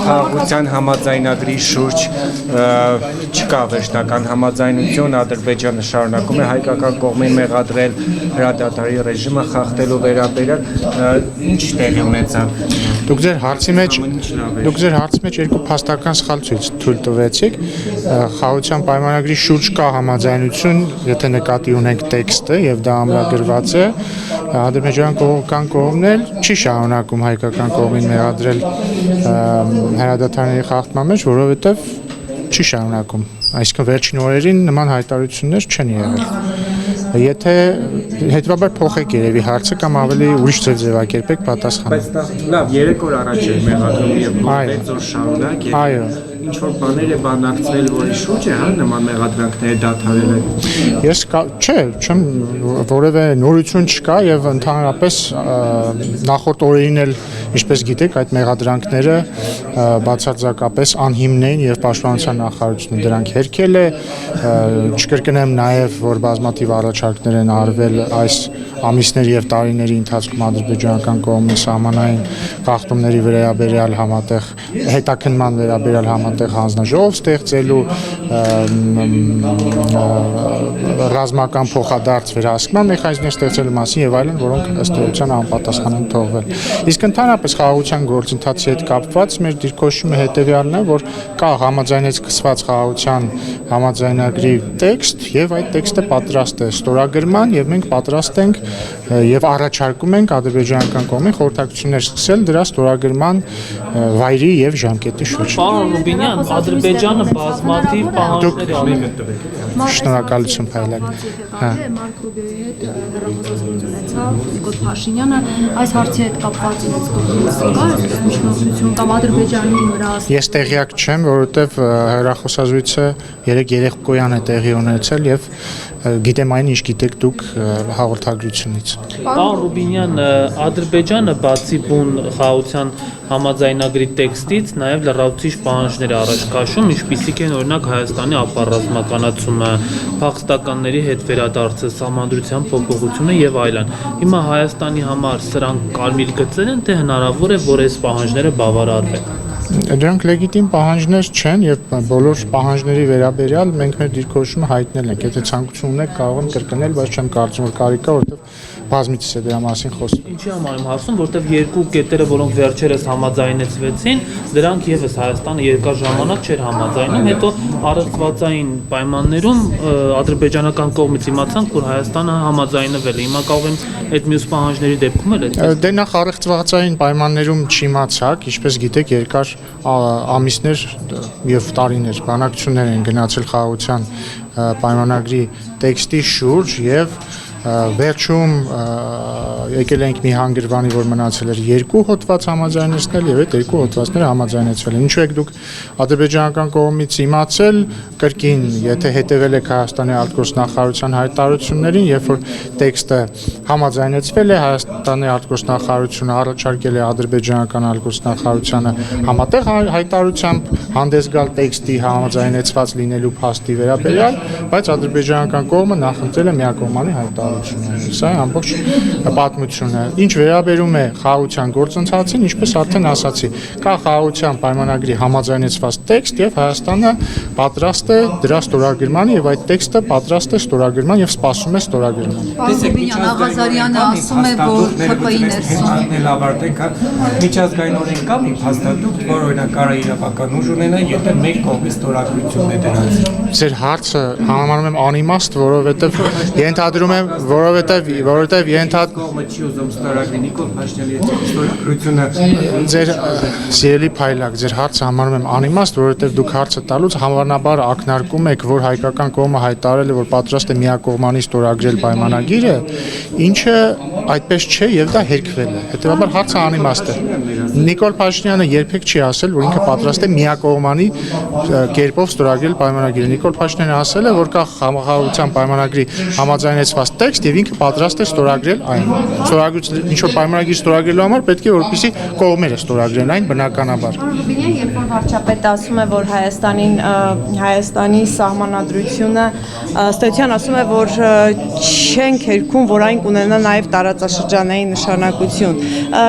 խաղաղության համաձայնագրի շուրջ չկա վերջնական համաձայնություն, Ադրբեջանը շարունակում է հայկական կողմին մեղադրել հրադադարի ռեժիմը խախտելու վերաբերյալ, ինչ տեղի ունեցավ։ Դուք ձեր հարցի մեջ երկու փաստական սխալ ցույց թույլ տվեցիք, խաղաղության պայմանագրի շուրջ կա համաձայնություն, եթե նկատի ունենք տեքստը եւ դա ամրագրված է, ադրբեջանական կողմն էլ չի շարունակում հայկական կողմին մեղադրել հրադադարների խախտման մեջ, որովհետեւ չի շարունակում, այսինքն վերջին օրերին նման հայտարարություններ չեն եղել։ Եթե հետևաբար փոխեք երևի հարցը կամ ավելի ուրիշ ձևակերպեք պատասխանը։ Բայց լավ, 3 օր առաջ էր մեղադրում եւ 6 օր շարունակ եւ այո, ինչ որ բաներ է բանակցվել, որի շուրջ է, հա, նման մեղադրանքները դադարել են։ Ես չեմ որևէ նորություն չկա եւ ընդհանրապես նախորդ օրերին էլ, ինչպես գիտեք, այդ մեղադրանքները բացարձակապես անհիմն էին եւ պաշտպանության նախարարությունը դրանք հերքել է, չկրկնեմ նաեւ, որ բազմաթիվ առաջարկներ են արվել այս ամիսների եւ տարիների ընթացքում ադրբեջանական կողմի սահմանային խախտումների վերաբերյալ համատեղ հետաքննման վերաբերյալ համատեղ հանձնաժողով ստեղծելու, ռազմական փոխադարձ վերահսկման մեխանիզմներ ստեղծելու մասին եւ այլն, որոնք ըստ էության անպատասխան են թողվել։ Իսկ ընդհանրապես խաղաղության գործընթացի հետ կապված մեր դիրքորոշումը հետեւյալն է, որ կա համաձայնեցված խաղաղության համաձայնագրի տեքստ եւ այդ տեքստը պատրաստ է ստորագրման եւ մենք պատրաստ ենք եւ առաջարկում ենք ադրբեջանական կողմին խորհրդակցություններ սկսել դրա ստորագրման վայրի եւ ժամկետի շուրջ։ Պարոն Ռուբինյան, Ադրբեջանը բազմաթիվ պահանջներ Շնորհակալություն Փայլակ։ Մարկ Ռուբիոյի հետ հեռախոսազրույց ունեցավ Նիկոլ Փաշինյանը, այս հարցի հետ կապված միջնորդություն կամ Ադրբեջանի վրա։ Ես տեղյակ չեմ, որովհետև հեռախոսազրույցը երեկոյան է տեղի ունեցել եւ գիտեմ այն, ինչ գիտեք դուք հաղորդագրությունից։ Պարոն Ռուբինյան, Ադրբեջանը բացի բուն խաղաղության համաձայնագրի տեքստից նաև լրացուցիչ պահանջներ է առաջ քաշում, ինչպիսիք են օրինակ Հայաստանի ապառազմականացումը, փախստականների հետ վերադարձը, սահմանադրության փոփոխությունը եւ այլն։ Հիմա Հայաստանի համար սրանք կարմիր գծեր են, թե հնարավոր է, որ այս պահանջները բավարարվեն։ Դրանք լեգիտիմ պահանջներ չեն եւ բոլոր պահանջների վերաբերյալ մենք մեր դիրքորոշումը հայտնել ենք։ Եթե ցանկություն ունեք, կարող եմ կրկնել, բայց չեմ կարծում, որ կարիք կա, որովհետեւ բազմիցս է դրա մասին խոսվում։ Ինչի համար եմ հարցում, որտեվ երկու կետերը, որոնք վերջերս համաձայնեցվեցին, դրանք եւս Հայաստանը երկար ժամանակ չէր համաձայնում, հետո առողջվածային պայմաններում ադրբեջանական կողմից իմացանք, որ Հայաստանը համաձայնվել է։ Հիմա կարող եմ այդ մյուս պահանջների դեպքում էլ այդպես։ Դե նախ առողջվածային պայմաններում չիմացաք, ինչպես գիտեք, երկար ամիսներ եւ տարիներ բանակցություններ են գնացել խաղաղության պայմանագրի տեքստի շուրջ եւ վերջում եկել ենք մի հանգրվանի, որ մնացել էր երկու հոդված համաձայնեցնել եւ այդ երկու հոդվածները համաձայնեցվել են։ Ինչու եք դուք ադրբեջանական կողմից իմացել, կրկին, եթե հետեւել եք Հայաստանի արտգործնախարարության հայտարարություններին, երբ որ տեքստը համաձայնեցվել է, Հայաստանի արտգործնախարարությունը առաջարկել է ադրբեջանական արտգործնախարարությանը համատեղ հայտարարությամբ հանդես գալ տեքստի համաձայնեցված լինելու փաստի վերաբերյալ, բայց ադրբեջանական կողմը նախընտրել է միակողմանի հայտարարություն։ Սա ամբողջ պատմությունը։ Ինչ վերաբերում է խաղաղության գործընթացին, ինչպես արդեն ասացի, կա խաղաղության պայմանագրի համաձայնեցված տեքստ եւ Հայաստանը պատրաստ է դրա ստորագրմանը եւ այդ տեքստը պատրաստ է ստորագրման եւ սպասում է ստորագրման։ Ռուբինյան Աղազարյանը ասում է, որ ՀՊ-ի ներսում ավարտենք, միջազգայինորեն կա մի փաստաթուղթ, որ օրինակ կարա իրավական ուժ ունենա, եթե մեկ կողմի ստորագրությունն է դրանց։ Ձեր հարցը համարում եմ անիմաստ, որովհետեւ ենթադրում եմ, որովհետեւ կողմը չի ուզում ստորագրի Նիկոլ Փաշինյանի ստորագրությունը։ Ձեր սիրելի Փայլակ, ձեր հարցը համարում եմ անիմաստ, որովհետեւ դուք հարցը տալուց հավանաբար ակնարկում եք, որ հայկական կողմը հայտարարել է, որ պատրաստ է միակողմանի ստորագրել պայմանագիրը, ինչը այդպես չէ եւ դա հերքվել է։ Հետեւաբար հարցը անիմաստ է։ Նիկոլ Փաշինյանը երբեք չի ասել, որ ինքը պատրաստ է միակողմանի կերպով ստորագրել պայմանագիրը։ Նիկոլ Փաշինյանը ասել է, որ կա խաղաղության պայմանագրի համաձայնեցված տեքստ, տեքստ եւ ինքը պատրաստ է ստորագրել այն։ Ստորագրություն ինչ որ պայմանագիր ստորագրելու համար պետք է որպեսզի կողմերը ստորագրեն այն բնականաբար։ Ռուբինյան, երբ որ վարչապետը ասում է, որ Հայաստանի սահմանադրությունը ըստ էության ասում է, որ չենք հերքում, որ այն կունենա նաև տարածաշրջանային նշանակություն։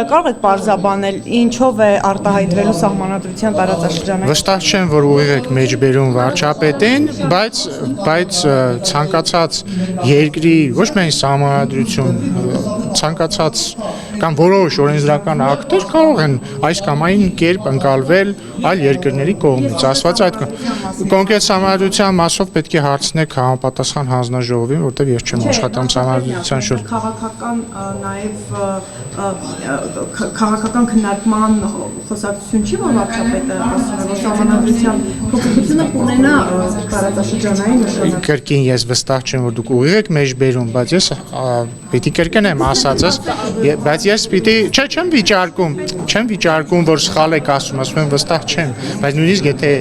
Կարող եք պարզաբանել, ինչով է արտահայտվելու սահմանադրության տարածաշրջանային։ Վստահ չեմ, որ ուղիղ եք մեջբերում վարչապետին, բայց ցանկացած երկրի ոչ միայն սահմանադրություն, ցանկացած կամ որոշ օրենսդրական ակտեր կարող են այս կամ այն կերպ ընկալվել այլ երկրների կողմից։ Ասված այդ կոնկրետ սահմանադրության մասով պետք է հարցնեք համապատասխան հանձնաժողովին, որտեղ ես չեմ աշխատում սահմանադրության շուրջ։ Քաղաքական նաև քաղաքական քննարկման խոսակցություն չի, որ վարչապետը ասում է, որ սահմանադրության փոփոխությունը կունենա տարածաշրջանային նշանակություն։ Կրկին ես վստահ չեմ, որ դուք ուղիղ եք մեջբերում, բայց ես պիտի կրկնեմ ասածս, բայց ես պիտի չեմ վիճարկում, որ սխալ եք ասում եմ վստահ չեմ, բայց նույնիսկ եթե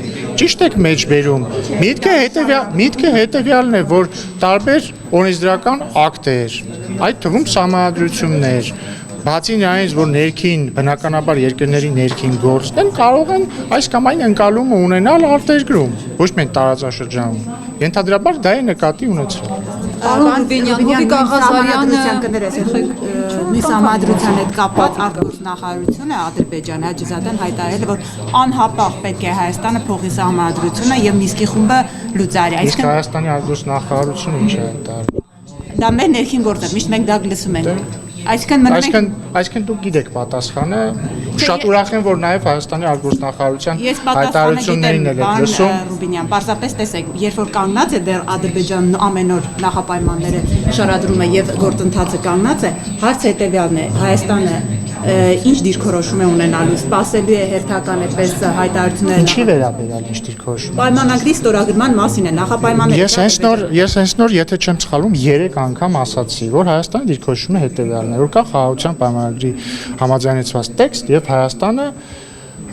ճիշտ եք մեջբերում, միտքը հետևյալն է, որ տարբեր օրենսդրական ակտեր, այդ թվում սահմանադրություններ, բացի նրանից, որ ներքին բնականաբար երկրների ներքին գործն կարող են այս կամ այն ընկալումը ունենալ արտերկրում, ոչ միայն տարածաշրջանում։ Ենթադրաբար դա է նկատի ունեցել։ Պարոն Բենյան, Ղազարյանը կներես եղեք նույն համադրության հետ կապված արտգործնախարարությունը Ադրբեջանը Հաջիզադեն հայտարարել է, որ անհապաղ պետք է Հայաստանը փոխի սահմանադրությունը եւ Միսկի խումբը լուծարի։ Իսկ Հայաստանի արտգործնախարարությունը ինչ է հայտարարել։ Դա մեր ներքին գործ է, միշտ մենք դա լսում ենք։ Այսինքն դուք գիտեք պատասխանը, շատ ուրախ եմ, որ նաև Հայաստանի արտգործնախարարության հայտարարություններին եք լսում։ Ռուբինյան, պարզապես տեսեք, երբ որ կանգնած է դեռ Ադրբեջանն ամեն օր նախապայմանները շարադրում է եւ գործընթացը կանգնած է, հարցը հետեւյալն է, Հայաստանը ինչ դիրքորոշում է ունենալու, սպասելու է հերթական այդպես հայտարարությունները։ Ինչի վերաբերյալ ինչ դիրքորոշում։ Պայմանագրի ստորագրման մասին է, նախապայմանները։ Ես հենց նոր, եթե չեմ սխալվում, 3 անգամ ասացի, որ Հայաստանի դիրքորոշումը հետևյալն է, որ կա խաղաղության պայմանագրի համաձայնեցված տեքստ եւ Հայաստանը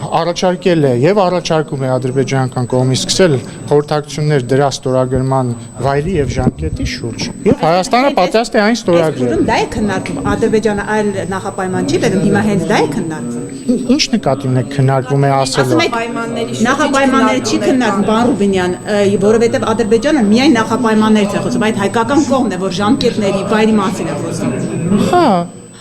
առաջարկել է եւ առաջարկում է ադրբեջանական կողմից սկսել խորհրդակցություններ դրա ստորագրման վայրի եւ ժամկետի շուրջ եւ Հայաստանը պատրաստ է այն ստորագրել։ Դա է քննարկվում, Ադրբեջանը այլ նախապայման չի բերում, հիմա հենց դա է քննարկվում։ Ինչ նկատի ունեք քննարկվում է ասելով։ Նախապայմանները չի քննարկվում, պարոն Ռուբինյան, որովհետեւ Ադրբեջանը միայն նախապայմաններից է խոսում, այդ հայկական կողմն է, որ ժամկետների վայրի մասին է խոսում։ Հա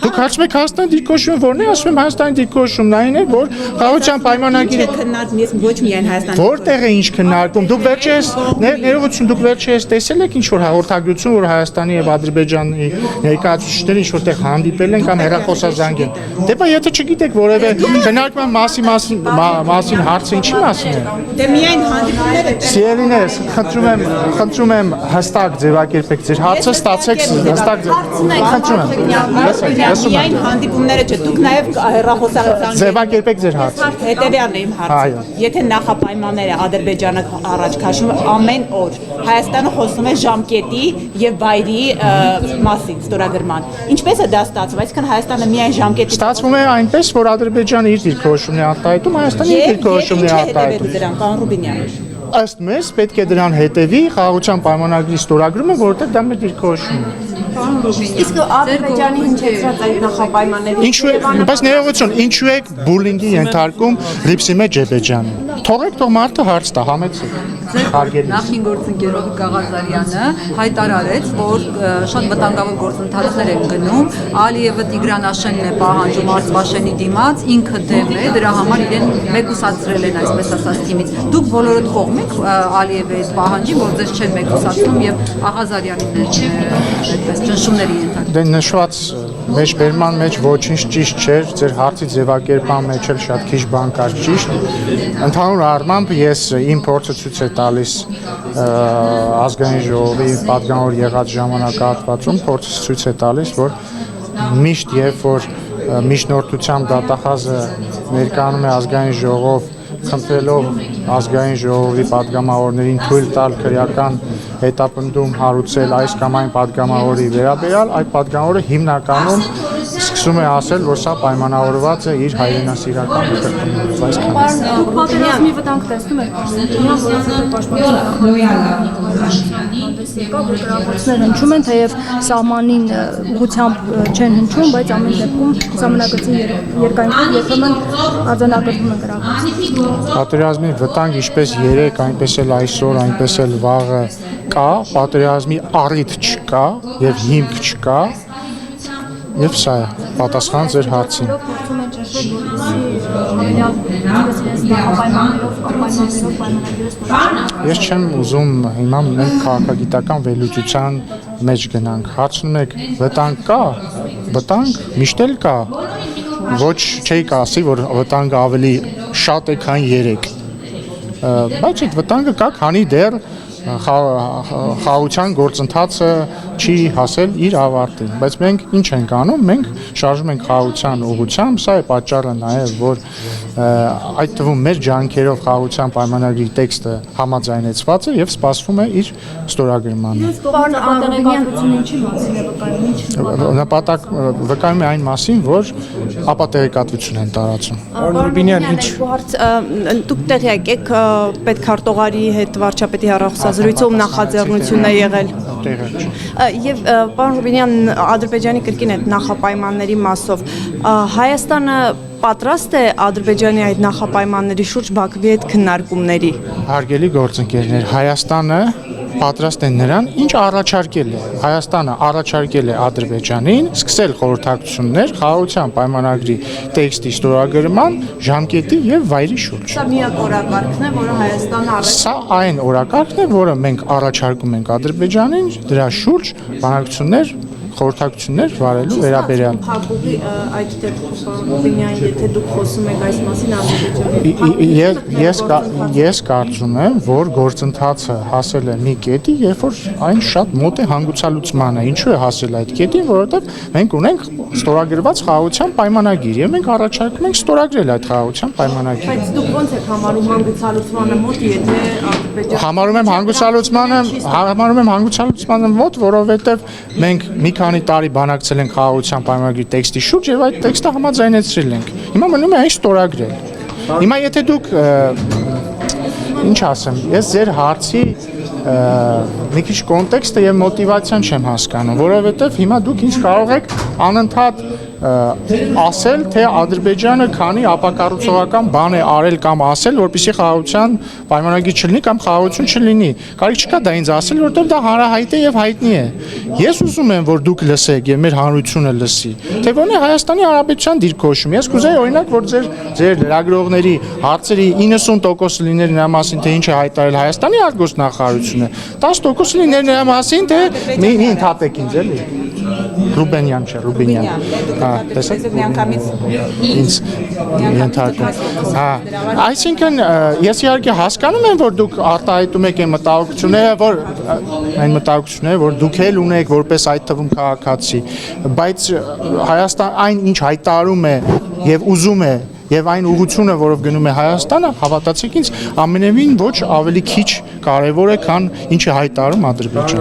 Դուք հարցում եք Հայաստանի դիրքորոշումը որն է, ասում եմ Հայաստանի դիրքորոշումն այն է, որ խաղաղության պայմանագիրը քննարկվում, ես ոչ միայն Հայաստանի։ Որտեղ է ինչ քննարկում։ Դուք վերջերս ներողություն, դուք վերջերս տեսել եք ինչ որ հաղորդագրություն, որ Հայաստանի եւ Ադրբեջանի ներկայացուցիչները ինչ որտեղ հանդիպել են կամ հեռախոսազանգ են։ Դե բա եթե չգիտեք որևէ քննարկման մասին հարցը ինչի մասին է։ Դե միայն հանդիպումները։ Սիրելիներս, խնդրում եմ հստակ ձևակերպեք ձեր հարցը, ստացեք հստակ խնդրում եմ։ Միայն հանդիպումները չէ, դուք նաև հեռախոսազանգ ձևակերպեք ձեր հարցը։ Հետևյալն է իմ հարցը։ Եթե նախապայմանները Ադրբեջանը առաջ քաշում ամեն օր, Հայաստանը խոսում է ժամկետի եւ վայրի մասին ստորագրման։ Ինչպես է դա ստացվում, այսինքն Հայաստանը միայն ժամկետի ստացվում է այնպես, որ Ադրբեջանը իր դիրքորոշումն է արտահայտում, Հայաստանը իր դիրքորոշումն է արտահայտում։ Դրան, պարոն Ռուբինյան։ Ըստ մեզ պետք է դրան հետևի խաղաղության պայմանագրի ստորագրումը, որովհետև դա մեր դիրքորոշումն է։ Իսկ Ադրբեջանի հնչեցրած այդ նախապայմանների Ինչու է, բայց ներողություն, ինչու է բուլինգի ենթարկում Ռիփսիմե Ջեբեջյանը։ Թողեք մարդը հարց տա, համեցեք։ Նախին գործընկերով Ղազարյանը հայտարարեց, որ շատ վտանգավոր գործընթացներ են գնում, Ալիևը Տիգրան Աշենն է պահանջում Արցվաշենի դիմաց, ինքը դեմ է, դրա համար իրեն մեկուսացրել են, այսպես ասած, թիմից։ Դուք բոլորդ կողմեք Ալիևի այդ պահանջին, որ ձեզ չեն մեկուսացնում եւ Ղազարյանին այդպես ճնշումների ենթարկում։ Դե նշված մեջբերման մեջ ոչինչ ճիշտ չէր, ձեր հարցի ձևակերպման մեջ էլ շատ քիչ բան կար ճիշտ։ Ընդհանուր առմամբ ես իմ փորձը ցույց է տալիս ազգային ժողովի պատգամավոր եղած ժամանակահատվածում, փորձը ցույց է տալիս, որ միշտ երբ որ միջնորդությամբ դատախազը ներկայանում է ազգային ժողով, խնդրելով ազգային ժողովի պատգամավորներին թույլ տալ քրեական հետապնդում հարուցել այս կամ այն պատգամավորի վերաբերյալ, այդ պատգամավորը հիմնականում սկսում է ասել, որ սա պայմանավորված է իր հայրենասիրական հետապնդումով, այսքան։ Պատերազմի վտանգ տեսնում եք, այդպեսի կա, որ գրավորիչներ հնչում են, թեև սահմանին ուղղությամբ չեն հնչում, բայց ամեն դեպքում սահմանագծի երկայնքով երբեմն արձանագրվում են գրավորիչները։ Պատերազմի վտանգ ինչպես երեք, այնպես էլ այսօր, այնպես էլ վաղը կա, պատերազմի առիթ չկա եւ հիմք չկա, եւ սա է պատասխան ձեր հարցին։ Փորձում են ճնշել, որպեսզի հավելյալ իրենց նախապայմաններով պայմանագրեր։ Ես չեմ ուզում հիմա մենք քաղաքագիտական վերլուծության մեջ գնանք։ Հարցնում եք վտանգ կա, վտանգ միշտ էլ կա։ Ոչ չէի ասի, որ վտանգը ավելի շատ է, քան 3։ Բայց այդ վտանգը կա, քանի դեռ խաղաղության գործընթացը չի հասել իր ավարտին, բայց մենք ինչ ենք անում, մենք շարժում ենք խաղաղության ուղղությամբ, սա է պատճառը նաև, որ այդ թվում մեր ջանքերով խաղաղության պայմանագրի տեքստը համաձայնեցված է եւ սպասվում է իր ստորագրմանը։ Տեղեկատվությունը ինչի մասին է վկայում, Նպատակ վկայում է այն մասին, որ ապատեղեկատվություն են տարածում։ Ռուբինյան, ինչ դուք տեղյակ եք պետքարտուղարի հետ վարչապետի հեռախոսազրույցում նախաձեռնություն է եղել։ Եվ պարոն Ռուբինյան, Ադրբեջանի կրկին այդ նախապայմանների մասով Հայաստանը պատրաստ է Ադրբեջանի այդ նախապայմանների շուրջ Բաքվի հետ քննարկումների։ Հարգելի գործընկերներ, Հայաստանը պատրաստ են նրան, ինչ առաջարկել է։ Հայաստանը առաջարկել է Ադրբեջանին սկսել խորհրդակցություններ խաղաղության պայմանագրի տեքստի ստորագրման ժամկետի եւ վայրի շուրջ։ Սա միակ օրակարգն է, որը Հայաստանը Սա այն օրակարգն է, որը մենք առաջարկում ենք Ադրբեջանին դրա շուրջ բանակցություններ խորհրդակցություններ վարելու վերաբերյալ։ Փակուղի այդ դեպքում պարոն Ռուբինյան, եթե դուք խոսում եք այս մասին Ադրբեջանի Ես կարծում եմ, որ գործընթացը հասել է մի կետի, երբ որ այն շատ մոտ է հանգուցալուծմանը։ Ինչու է հասել այդ կետին, որովհետև մենք ունենք ստորագրված խաղաղության պայմանագիր եւ մենք առաջարկում ենք ստորագրել այդ խաղաղության պայմանագիրը։ Բայց դուք ո՞նց եք համարում հանգուցալուծմանը մոտ, եթե Ադրբեջանը Համարում եմ հանգուցալուծմանը մոտ, որովհետև մենք մի քանի տարի բանակցել ենք խաղաղության պայմանագրի տեքստի շուրջ եւ այդ տեքստը համաձայնեցրել ենք։ Հիմա մնում է այն ստորագրել։ Հիմա եթե դուք ինչ ասեմ, ես ձեր հարցի մի քիչ կոնտեքստը եւ մոտիվացիան չեմ հասկանում, որովհետեւ հիմա դուք ինչ կարող եք անընդհատ ասել, թե Ադրբեջանը քանի ապակառուցողական բան է արել կամ ասել, որպեսզի խաղաղության պայմանագիր չլինի կամ խաղաղություն չլինի։ Կարիք չկա դա ինձ ասել, որովհետև դա հանրահայտ է եւ հայտնի է։ Ես ուզում եմ, որ դուք լսեք եւ մեր հանրությունը լսի, թե ո՞րն է Հայաստանի Հանրապետության դիրքորոշումը։ Ես կուզեի օրինակ, որ ձեր լրագրողների հարցերի 90% լիներ նրա մասին, թե ինչ է հայտարարել Հայաստանի արտգործնախարարությունը, 10% լիներ նրա մասին, թե մի ընդհատեք ինձ էլի։ Ռուբենյան չէ, Ռուբինյան։ Տեսեք միանգամից ինձ ենթարկում։ Այսինքն ես իհարկե հասկանում եմ, որ դուք արտահայտում եք այն մտահոգությունները, որ դուք էլ ունեք որպես այդ թվում քաղաքացի, բայց Հայաստան այն ինչ հայտարարում է եւ ուզում է եւ այն ուղղությունը, որով գնում է Հայաստանը, հավատացեք ինձ, ամենևին ոչ ավելի քիչ կարեւոր է, քան ինչ է հայտարարում Ադրբեջանը։